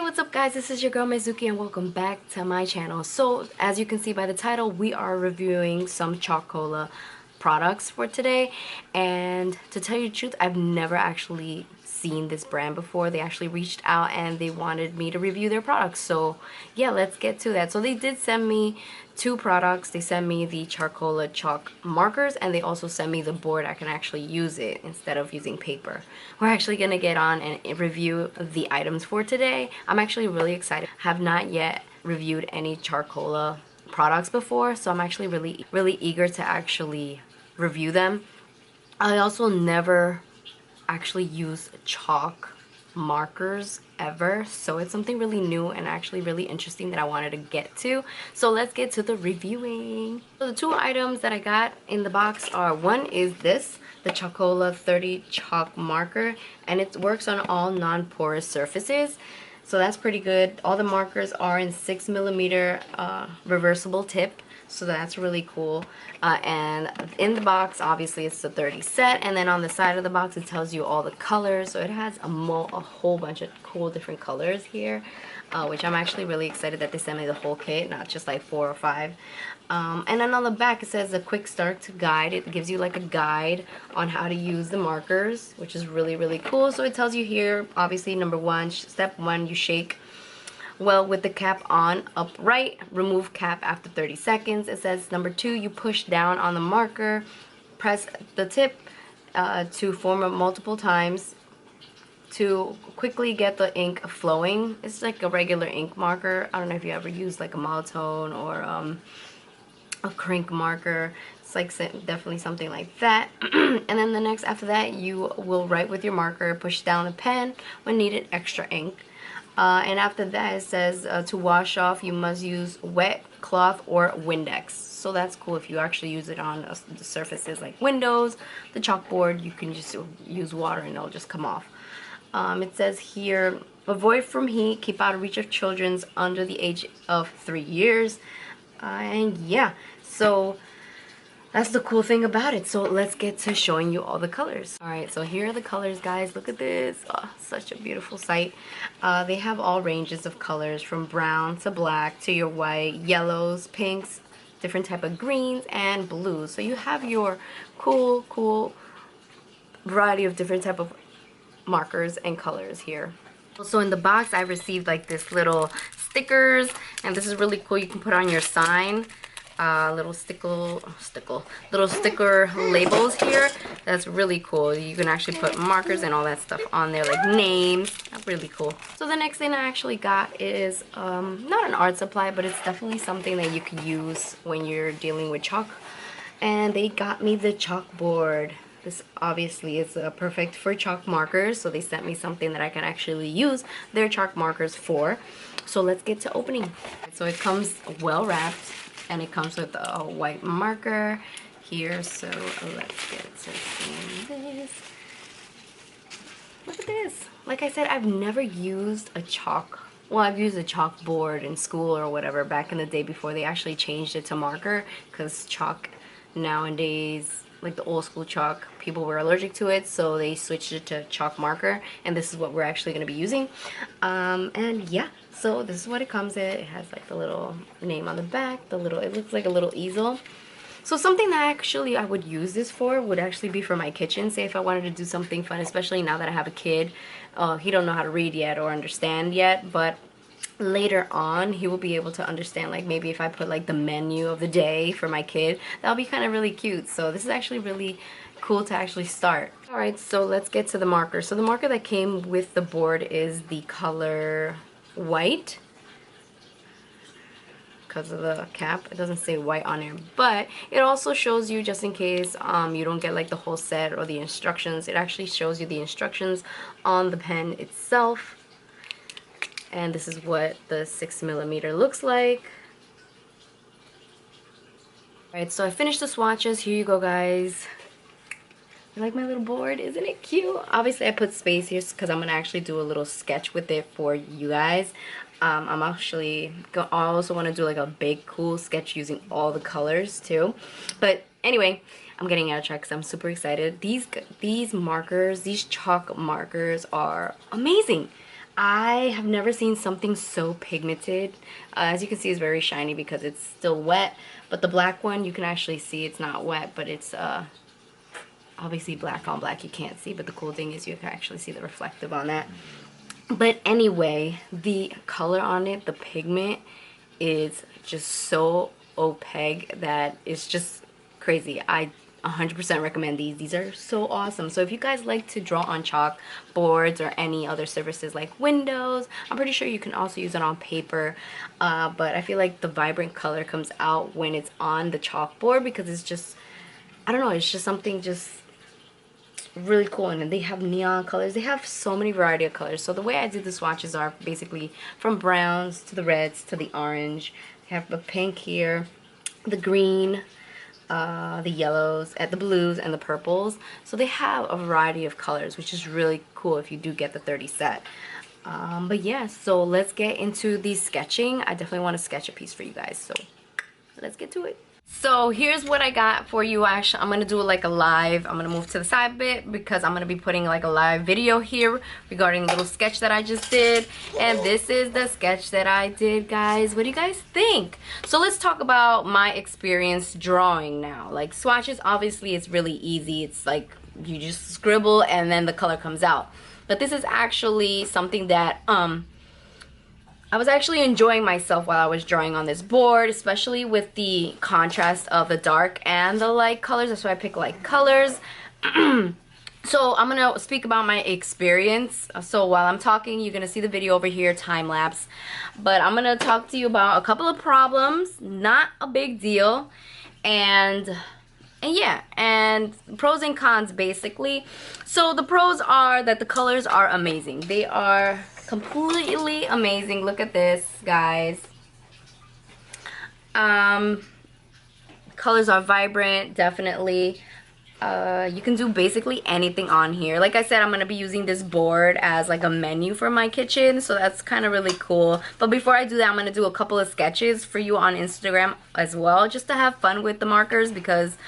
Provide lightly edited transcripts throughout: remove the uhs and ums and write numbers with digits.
what's up guys, this is your girl Mizuki and welcome back to my channel. So as you can see by the title, we are reviewing some Chalkola products for today, and to tell you the truth, I've never actually seen this brand before. They actually reached out and they wanted me to review their products, so yeah, let's get to that. So they did send me two products. They sent me the Chalkola chalk markers, and they also sent me the board. I can actually use it instead of using paper. We're actually gonna get on and review the items for today. I'm actually really excited. Have not yet reviewed any Chalkola products before, so I'm actually really eager to actually review them. I also never actually use chalk markers ever, so it's something really new and actually really interesting that I wanted to get to. So let's get to the reviewing. So the two items that I got in the box are, one is this, the Chalkola 30 chalk marker, and it works on all non-porous surfaces, so that's pretty good. All the markers are in 6mm reversible tip, so that's really cool. And in the box, obviously it's the 30 set, and then on the side of the box it tells you all the colors, so it has a whole bunch of cool different colors here, which I'm actually really excited that they sent me the whole kit, not just like 4 or 5. And then on the back it says a quick start guide. It gives you like a guide on how to use the markers, which is really cool. So it tells you here, obviously, number 1, step 1, you shake well with the cap on upright, remove cap after 30 seconds. It says number 2, you push down on the marker, press the tip to form it multiple times to quickly get the ink flowing. It's like a regular ink marker. I don't know if you ever used like a monotone or a crank marker. It's like definitely something like that. And then the next after that, you will write with your marker, push down the pen when needed, extra ink. And after that it says to wash off you must use wet cloth or Windex. So that's cool. If you actually use it on the surfaces like windows, the chalkboard, you can just use water and it'll just come off. It says here, avoid from heat, keep out of reach of children under the age of 3 years. And yeah, so that's the cool thing about it. So let's get to showing you all the colors. Alright, so here are the colors, guys. Look at this. Oh, such a beautiful sight. They have all ranges of colors, from brown to black to your white, yellows, pinks, different type of greens, and blues. So you have your cool variety of different type of markers and colors here. Also in the box I received like this little stickers, and this is really cool. You can put on your sign. Little sticker labels here. That's really cool. You can actually put markers and all that stuff on there, like names. That's really cool. So the next thing I actually got is not an art supply, but it's definitely something that you could use when you're dealing with chalk. And they got me the chalkboard. This obviously is perfect for chalk markers, so they sent me something that I can actually use their chalk markers for. So let's get to opening. So it comes well wrapped, and it comes with a white marker here, so let's get to seeing this. Look at this. Like I said, I've never used a chalk. Well, I've used a chalkboard in school or whatever back in the day before they actually changed it to marker, because chalk nowadays, like the old school chalk, people were allergic to it, so they switched it to chalk marker, and this is what we're actually going to be using. And yeah, so this is what it comes in. It has like the little name on the back, it looks like a little easel. So something that actually I would use this for would actually be for my kitchen. Say if I wanted to do something fun, especially now that I have a kid. He don't know how to read yet or understand yet, but later on he will be able to understand. Like maybe if I put like the menu of the day for my kid, that'll be kind of really cute. So this is actually really cool to actually start. Alright, so let's get to the marker. So the marker that came with the board is the color white. Because of the cap, it doesn't say white on it, but it also shows you, just in case you don't get like the whole set or the instructions, it actually shows you the instructions on the pen itself. And this is what the 6mm looks like. Alright, so I finished the swatches. Here you go, guys. You like my little board? Isn't it cute? Obviously I put space here because I'm gonna actually do a little sketch with it for you guys. I also want to do like a big cool sketch using all the colors too. But anyway, I'm getting out of track because I'm super excited. These markers, these chalk markers are amazing. I have never seen something so pigmented. As you can see, it's very shiny because it's still wet. But the black one, you can actually see it's not wet, but it's obviously black on black. You can't see, but the cool thing is you can actually see the reflective on that. But anyway, the color on it, the pigment, is just so opaque that it's just crazy. I 100% recommend these. These are so awesome. So if you guys like to draw on chalk boards or any other surfaces like windows, I'm pretty sure you can also use it on paper, but I feel like the vibrant color comes out when it's on the chalkboard because it's just, I don't know, it's just something just really cool. And then they have neon colors. They have so many variety of colors. So the way I do the swatches are basically from browns to the reds to the orange. They have the pink here, the green, the yellows, the blues, and the purples. So they have a variety of colors, which is really cool if you do get the 30 set. But yeah, so let's get into the sketching. I definitely want to sketch a piece for you guys, so let's get to it. So here's what I got for you. Actually, I'm gonna do like a live. I'm gonna move to the side a bit because I'm gonna be putting like a live video here regarding the little sketch that I just did. And this is the sketch that I did, guys. What do you guys think? So let's talk about my experience drawing now. Like swatches, obviously it's really easy. It's like you just scribble and then the color comes out. But this is actually something that I was actually enjoying myself while I was drawing on this board, especially with the contrast of the dark and the light colors. That's why I pick light colors. So I'm going to speak about my experience. So while I'm talking, you're going to see the video over here, time lapse. But I'm going to talk to you about a couple of problems, not a big deal. And yeah, and pros and cons basically. So the pros are that the colors are amazing. They are completely amazing. Look at this, guys. Colors are vibrant, definitely. You can do basically anything on here. Like I said, I'm going to be using this board as like a menu for my kitchen, so that's kind of really cool. But before I do that, I'm going to do a couple of sketches for you on Instagram as well, just to have fun with the markers, because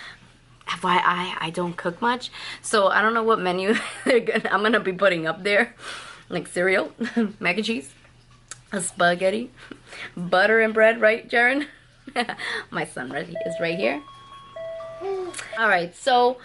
FYI, I don't cook much, so I don't know what menu I'm going to be putting up there. Like cereal, mac and cheese, a spaghetti, butter and bread, right, Jaren? My son is right here. Alright, so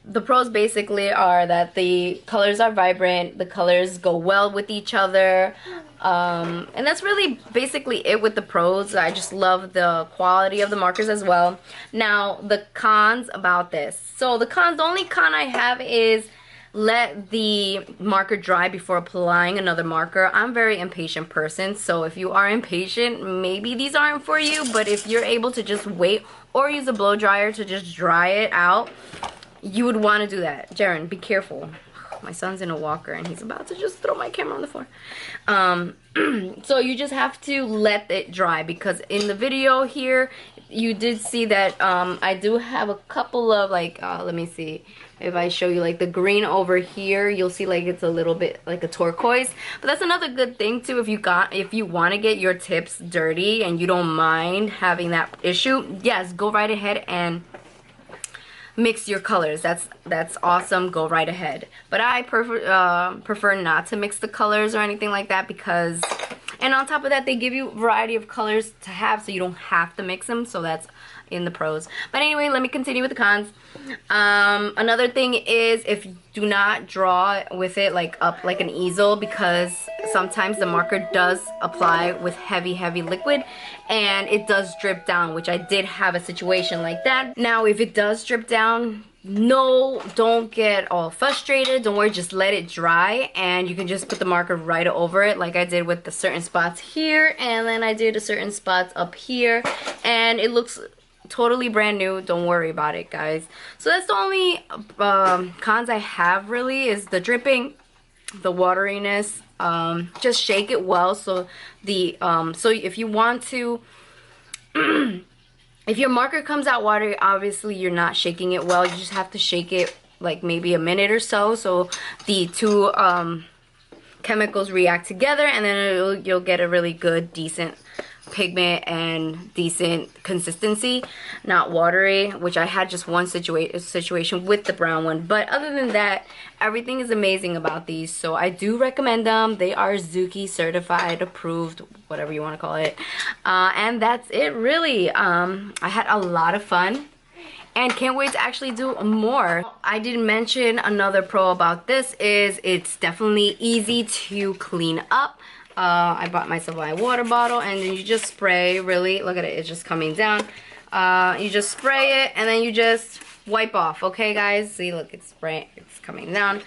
the pros basically are that the colors are vibrant, the colors go well with each other, and that's really basically it with the pros. I just love the quality of the markers as well. Now, the cons about this. So the only con I have is let the marker dry before applying another marker. I'm a very impatient person, so if you are impatient, maybe these aren't for you, but if you're able to just wait or use a blow dryer to just dry it out, you would want to do that. Jaren, be careful. My son's in a walker and he's about to just throw my camera on the floor. So you just have to let it dry, because in the video here, you did see that I do have a couple of like, let me see. If I show you like the green over here, you'll see like it's a little bit like a turquoise. But that's another good thing too, if you want to get your tips dirty and you don't mind having that issue. Yes, go right ahead and mix your colors. That's awesome. Go right ahead. But I prefer not to mix the colors or anything like that, because, and on top of that, they give you a variety of colors to have, so you don't have to mix them. So that's in the pros. But anyway, let me continue with the cons. Another thing is, if you do not draw with it like up like an easel, because sometimes the marker does apply with heavy liquid and it does drip down, which I did have a situation like that. Now if it does drip down, no, don't get all frustrated. Don't worry, just let it dry, and you can just put the marker right over it, like I did with the certain spots here, and then I did a certain spots up here, and it looks totally brand new. Don't worry about it, guys. So that's the only cons I have, really, is the dripping, the wateriness. Just shake it well, so the so if you want to if your marker comes out watery, obviously you're not shaking it well. You just have to shake it like maybe a minute or so, so the two chemicals react together, and then you'll get a really good, decent pigment and decent consistency, not watery, which I had just one situation with the brown one. But other than that, everything is amazing about these, so I do recommend them. They are Zuki certified, approved, whatever you want to call it. And that's it really. I had a lot of fun and can't wait to actually do more. I did mention another pro about this is it's definitely easy to clean up. I bought myself my water bottle, and then you just spray, really, look at it, it's just coming down. You just spray it and then you just wipe off, okay guys? See, look, it's coming down.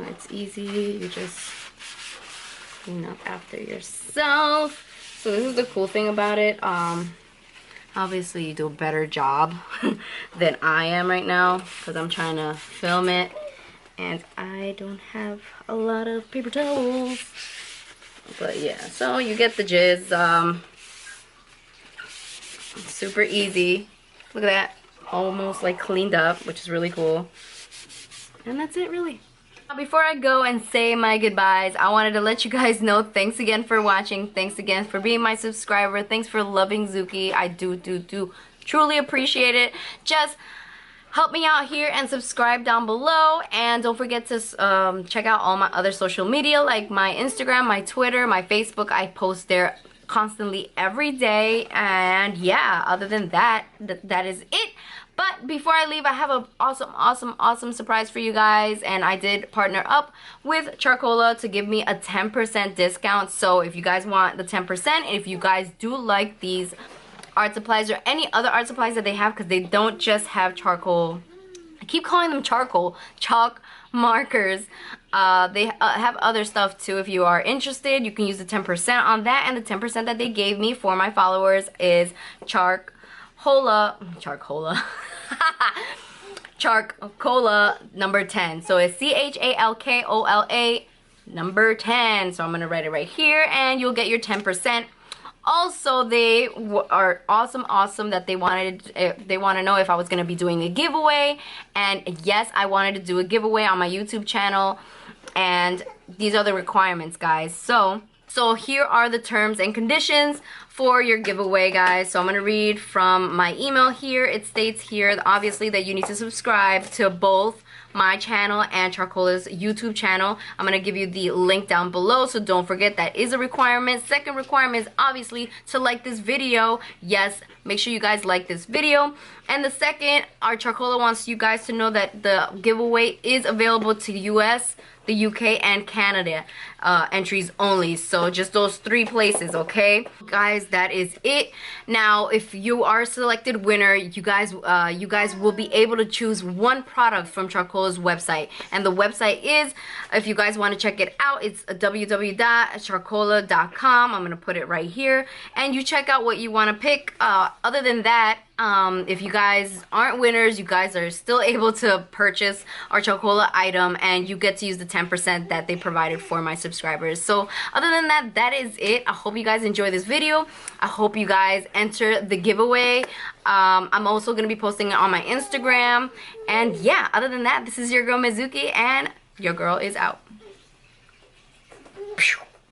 It's easy, you just clean up after yourself. So this is the cool thing about it. Obviously you do a better job than I am right now because I'm trying to film it and I don't have a lot of paper towels. But yeah, so you get the gist. Super easy. Look at that, almost like cleaned up, which is really cool. And that's it really. Before I go and say my goodbyes, I wanted to let you guys know, thanks again for watching. Thanks again for being my subscriber. Thanks for loving Zuki. I do truly appreciate it. Just help me out here and subscribe down below. And don't forget to check out all my other social media, like my Instagram, my Twitter, my Facebook. I post there constantly every day. And yeah, other than that, that is it. But before I leave, I have an awesome surprise for you guys, and I did partner up with Charkola to give me a 10% discount. So if you guys want the 10%, and if you guys do like these art supplies or any other art supplies that they have, because they don't just have charcoal, I keep calling them charcoal, chalk markers. They have other stuff too. If you are interested, you can use the 10% on that, and the 10% that they gave me for my followers is Chalkola number 10. So it's CHALKOLA number 10. So I'm gonna write it right here, and you'll get your 10%. Also, they are awesome that they want to know if I was gonna be doing a giveaway, and yes, I wanted to do a giveaway on my YouTube channel, and these are the requirements, guys. So here are the terms and conditions for your giveaway, guys. So I'm going to read from my email here. It states here, obviously, that you need to subscribe to both my channel and Charkola's YouTube channel. I'm going to give you the link down below, so don't forget that is a requirement. Second requirement is obviously to like this video. Yes, make sure you guys like this video. And the second, our Charkola wants you guys to know that the giveaway is available to US, the UK, and Canada entries only. So just those 3 places, okay? Guys, that is it. Now, if you are a selected winner, you guys will be able to choose one product from Charkola's website. And the website is, if you guys want to check it out, it's www.charkola.com. I'm going to put it right here. And you check out what you want to pick. Other than that, if you guys aren't winners, you guys are still able to purchase our Chalkola item, and you get to use the 10% that they provided for my subscribers. So other than that, that is it. I hope you guys enjoy this video. I hope you guys enter the giveaway. I'm also going to be posting it on my Instagram. And yeah, other than that, this is your girl Mizuki, and your girl is out.